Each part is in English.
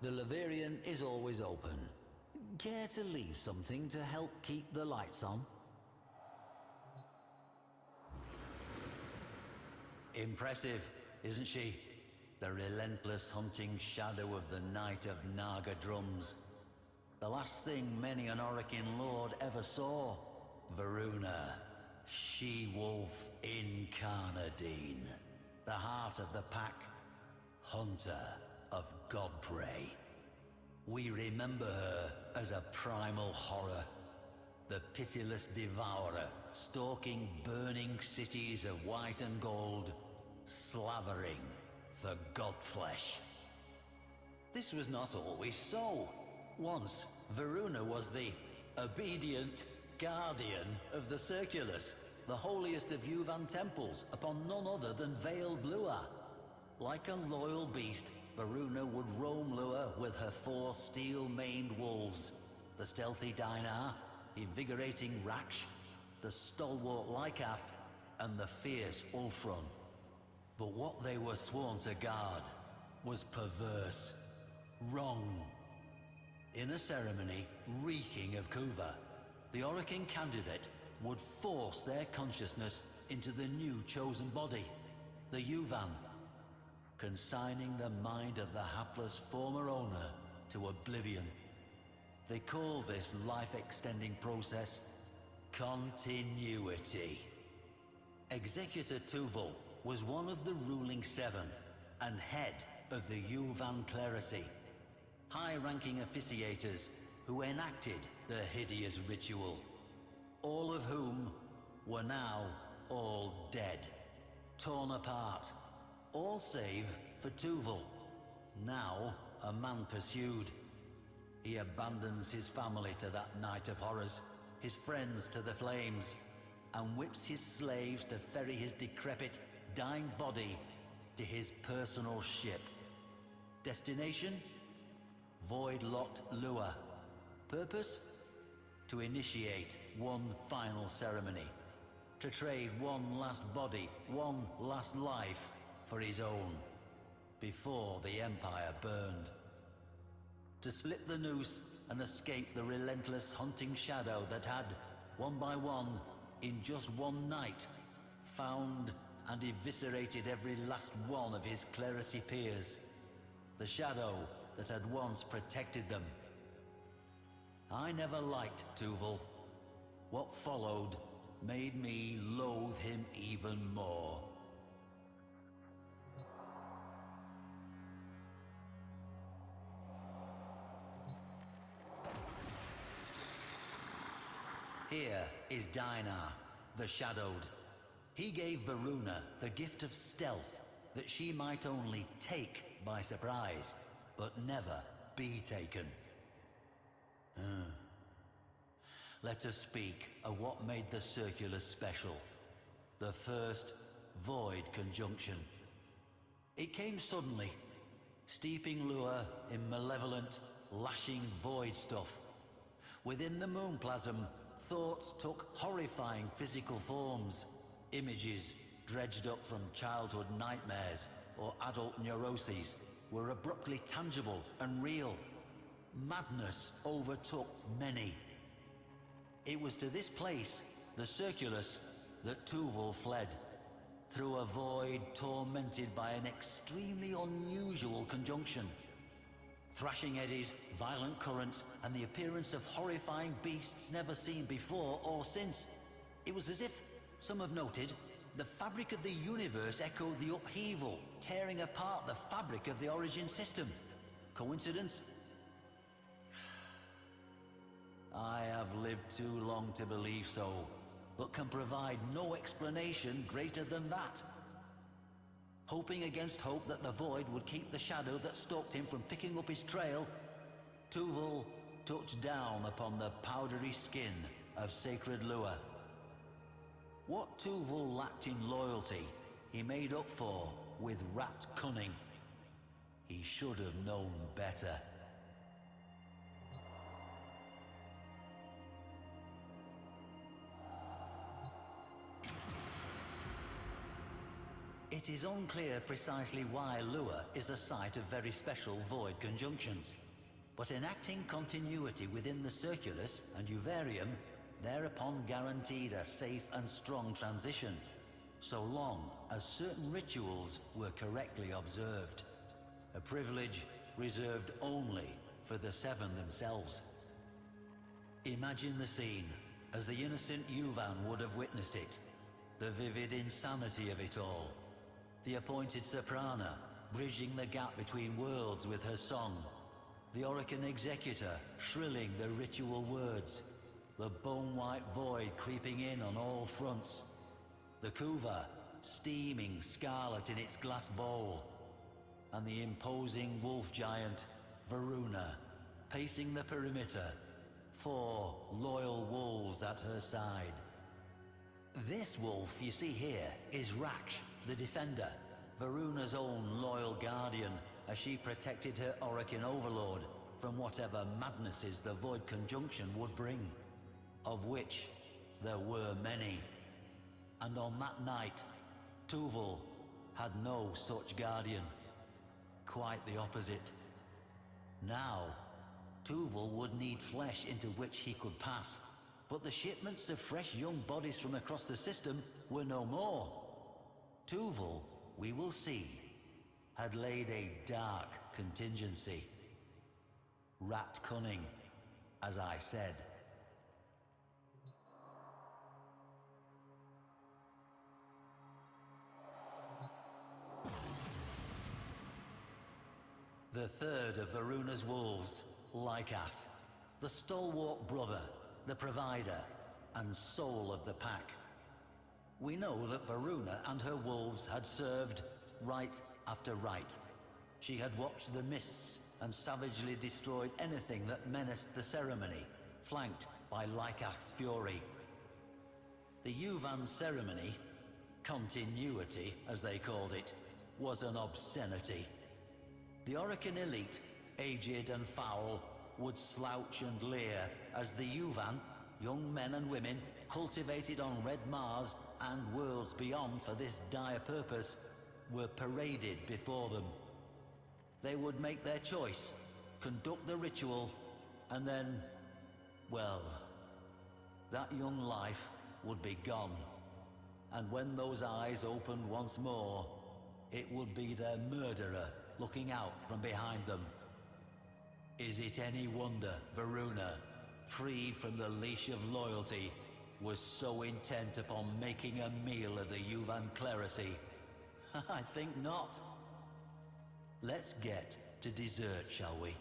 The Leverian is always open. Care to leave something to help keep the lights on? Impressive, isn't she? The relentless hunting shadow of the Knight of Naga Drums. The last thing many an Orokin lord ever saw. Voruna, she-wolf incarnadine. The heart of the pack, hunter of godprey. We remember her as a primal horror. The pitiless devourer, stalking burning cities of white and gold, slavering for godflesh. This was not always so. Once, Voruna was the obedient guardian of the Circulus, the holiest of Yuvan temples, upon none other than veiled Lua. Like a loyal beast, Voruna would roam Lua with her 4 steel-maned wolves, the stealthy Dinar, the invigorating Raksh, the stalwart Lycath, and the fierce Ulfron. But what they were sworn to guard was perverse, wrong. In a ceremony reeking of Kuva, the Orokin candidate would force their consciousness into the new chosen body, the Yuvan, consigning the mind of the hapless former owner to oblivion. They call this life-extending process continuity. Executor Tuvul was one of the ruling 7 and head of the Yuvan clerisy, high-ranking officiators who enacted the hideous ritual, all of whom were now all dead, torn apart, all save for Tuvul, now a man pursued. He abandons his family to that night of horrors, his friends to the flames, and whips his slaves to ferry his decrepit, dying body to his personal ship. Destination? Void-locked Lua. Purpose? To initiate one final ceremony. To trade one last body, one last life for his own, before the Empire burned. To slip the noose and escape the relentless hunting shadow that had, one by one, in just one night, found and eviscerated every last one of his clerisy peers. The shadow that had once protected them. I never liked Tuvul. What followed made me loathe him even more. Here is Dinar, the Shadowed. He gave Voruna the gift of stealth, that she might only take by surprise, but never be taken. Let us speak of what made the Circulus special. The first Void Conjunction. It came suddenly, steeping Lua in malevolent, lashing void stuff. Within the moonplasm, thoughts took horrifying physical forms. Images, dredged up from childhood nightmares or adult neuroses, were abruptly tangible and real. Madness overtook many. It was to this place, the Circulus, that Tuvul fled, through a void tormented by an extremely unusual conjunction. Thrashing eddies, violent currents, and the appearance of horrifying beasts never seen before or since. It was as if, some have noted, the fabric of the universe echoed the upheaval, tearing apart the fabric of the origin system. Coincidence? I have lived too long to believe so, but can provide no explanation greater than that. Hoping against hope that the void would keep the shadow that stalked him from picking up his trail, Tuvul touched down upon the powdery skin of sacred Lua. What Tuvul lacked in loyalty, he made up for with rat cunning. He should have known better. It is unclear precisely why Lua is a site of very special void conjunctions, but enacting continuity within the Circulus and Uvarium thereupon guaranteed a safe and strong transition, so long as certain rituals were correctly observed. A privilege reserved only for the Seven themselves. Imagine the scene as the innocent Yuvan would have witnessed it. The vivid insanity of it all. The appointed soprana bridging the gap between worlds with her song. The Orokin executor shrilling the ritual words. The bone-white void creeping in on all fronts. The Kuva steaming scarlet in its glass bowl. And the imposing wolf giant, Voruna, pacing the perimeter. 4 loyal wolves at her side. This wolf you see here is Raksh, the Defender, Varuna's own loyal guardian, as she protected her Orokin overlord from whatever madnesses the Void Conjunction would bring, of which there were many. And on that night, Tuval had no such guardian. Quite the opposite. Now, Tuval would need flesh into which he could pass, but the shipments of fresh young bodies from across the system were no more. Tuval, we will see, had laid a dark contingency. Rat cunning, as I said. The third of Varuna's wolves, Lycath, the stalwart brother, the provider, and soul of the pack. We know that Voruna and her wolves had served rite after rite. She had watched the mists and savagely destroyed anything that menaced the ceremony, flanked by Lycath's fury. The Yuvan ceremony, continuity as they called it, was an obscenity. The Orokin elite, aged and foul, would slouch and leer as the Yuvan, young men and women cultivated on Red Mars and worlds beyond for this dire purpose, were paraded before them. They would make their choice, conduct the ritual, and then, well, that young life would be gone. And when those eyes opened once more, it would be their murderer looking out from behind them. Is it any wonder Voruna, freed from the leash of loyalty, was so intent upon making a meal of the Yuvan clerisy? I think not. Let's get to dessert, shall we?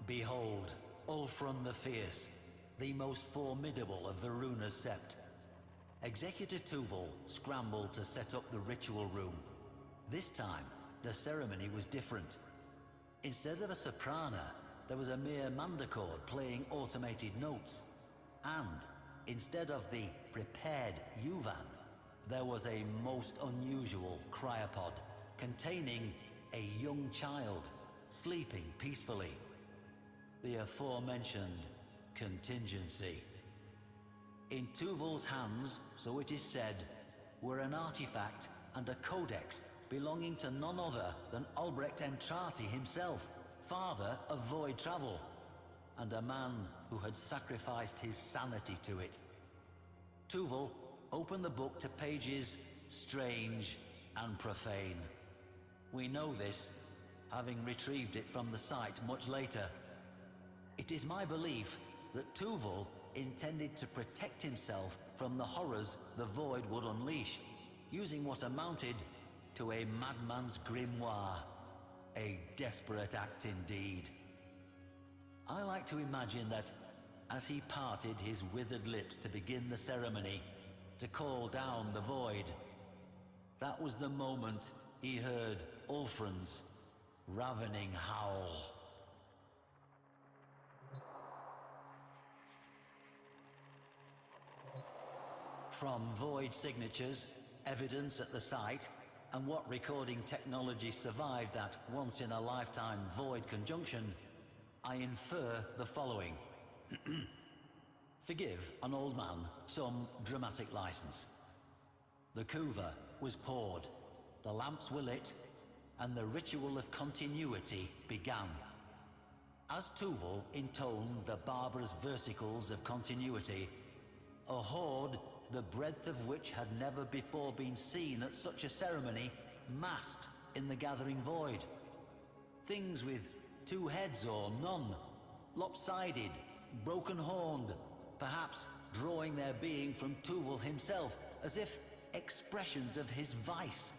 Behold, Ulfrun the Fierce, the most formidable of Varuna's sept. Executor Tuval scrambled to set up the ritual room. This time, the ceremony was different. Instead of a soprana, there was a mere mandachord playing automated notes. And instead of the prepared Yuvan, there was a most unusual cryopod containing a young child sleeping peacefully. The aforementioned contingency. In Tuval's hands, so it is said, were an artifact and a codex belonging to none other than Albrecht Entrati himself, father of void travel, and a man who had sacrificed his sanity to it. Tuval opened the book to pages strange and profane. We know this, having retrieved it from the site much later. It is my belief that Tuval intended to protect himself from the horrors the void would unleash, using what amounted to a madman's grimoire. A desperate act indeed. I like to imagine that as he parted his withered lips to begin the ceremony, to call down the void, that was the moment he heard Ulfrun's ravening howl. From void signatures, evidence at the site, and what recording technology survived that once-in-a-lifetime void conjunction, I infer the following. Forgive an old man some dramatic license. The kuva was poured, the lamps were lit, and the ritual of continuity began. As Tuval intoned the barbarous versicles of continuity, a horde, the breadth of which had never before been seen at such a ceremony, massed in the gathering void. Things with 2 heads or none, lopsided, broken-horned, perhaps drawing their being from Tuval himself, as if expressions of his vice.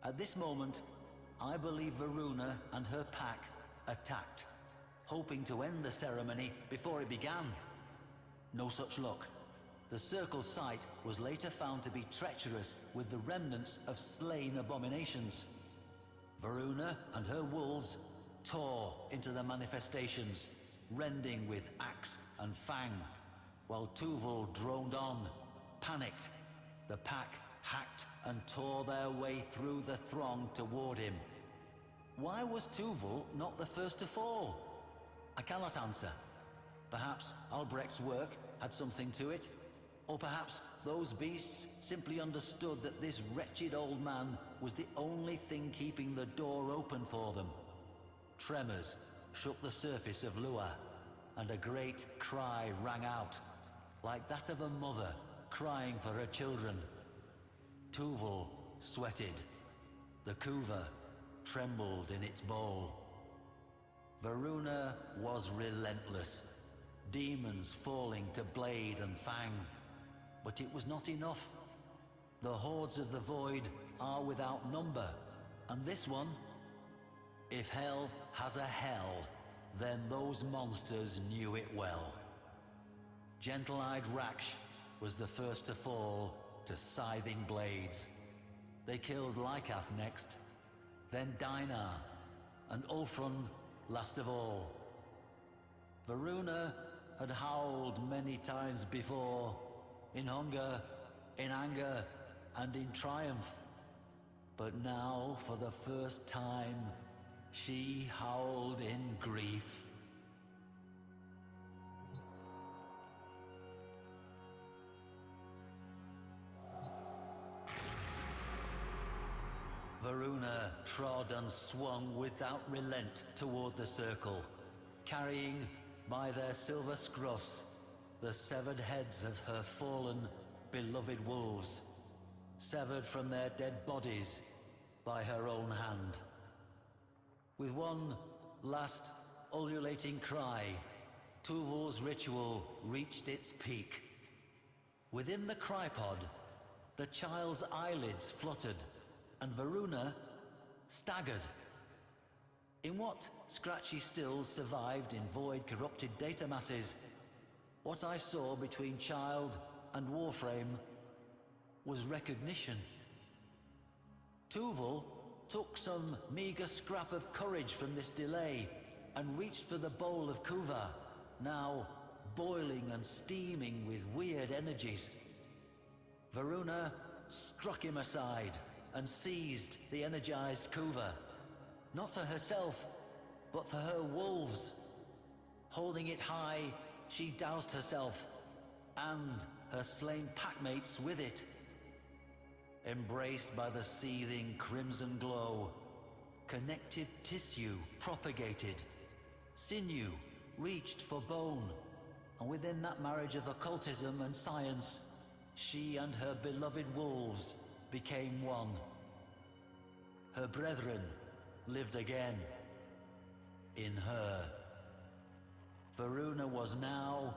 At this moment, I believe Voruna and her pack attacked, hoping to end the ceremony before it began. No such luck. The circle's site was later found to be treacherous with the remnants of slain abominations. Voruna and her wolves tore into the manifestations, rending with axe and fang, while Tuval droned on, panicked. The pack hacked and tore their way through the throng toward him. Why was Tuval not the first to fall? I cannot answer. Perhaps Albrecht's work had something to it, or perhaps those beasts simply understood that this wretched old man was the only thing keeping the door open for them. Tremors shook the surface of Lua, and a great cry rang out, like that of a mother crying for her children. Tuval sweated. The kuva trembled in its bowl. Voruna was relentless, demons falling to blade and fang. But it was not enough. The hordes of the void are without number, and this one, if hell has a hell, then those monsters knew it well. Gentle-eyed Raksh was the first to fall to scything blades. They killed Lycath next, then Dinar, and Ulfrun last of all. Voruna had howled many times before, in hunger, in anger, and in triumph. But now, for the first time, she howled in grief. Voruna trod and swung without relent toward the circle, carrying by their silver scruffs the severed heads of her fallen, beloved wolves, severed from their dead bodies by her own hand. With one last ululating cry, Tuval's ritual reached its peak. Within the crypod, the child's eyelids fluttered, and Voruna staggered. In what scratchy stills survived in void-corrupted data masses, what I saw between child and Warframe was recognition. Tuval took some meager scrap of courage from this delay and reached for the bowl of kuva, now boiling and steaming with weird energies. Voruna struck him aside and seized the energized kuva, not for herself, but for her wolves. Holding it high, she doused herself and her slain packmates with it. Embraced by the seething crimson glow, connective tissue propagated, sinew reached for bone, and within that marriage of occultism and science, she and her beloved wolves became one. Her brethren lived again in her. Voruna was now,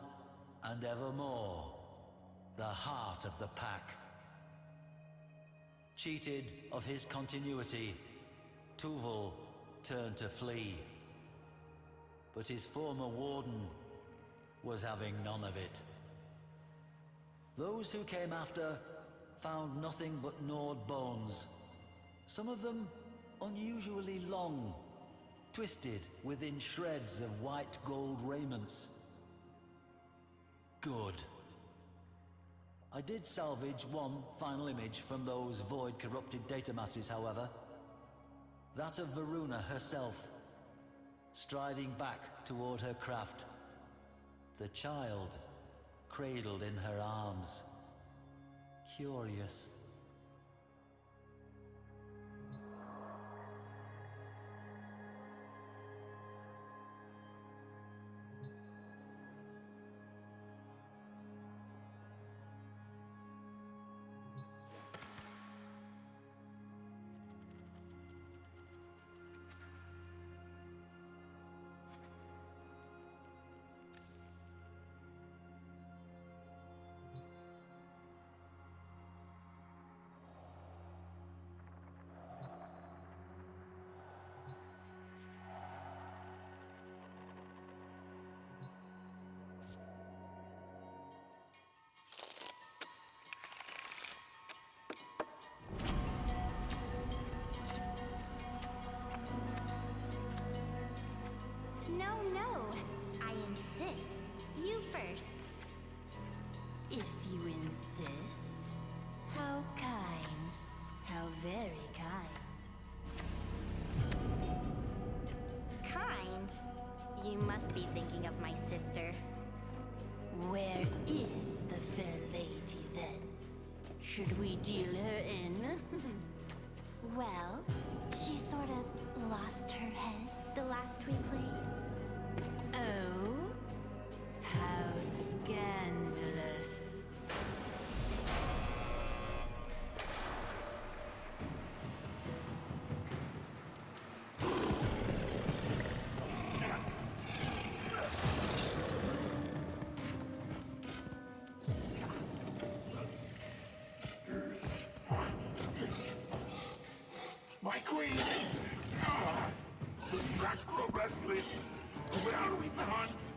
and evermore, the heart of the pack. Cheated of his continuity, Tuval turned to flee. But his former warden was having none of it. Those who came after found nothing but gnawed bones, some of them unusually long, twisted within shreds of white gold raiments. Good. I did salvage one final image from those void-corrupted data masses, however. That of Voruna herself. striding back toward her craft. The child cradled in her arms. Curious. No, I insist. You first. If you insist. How kind. How very kind. Kind? You must be thinking of my sister. Where is the fair lady then? Should we deal her in? Well, she sort of lost her head the last we played. Oh? How scandalous. My queen! Ah, the track grow restless. Where are we to hunt?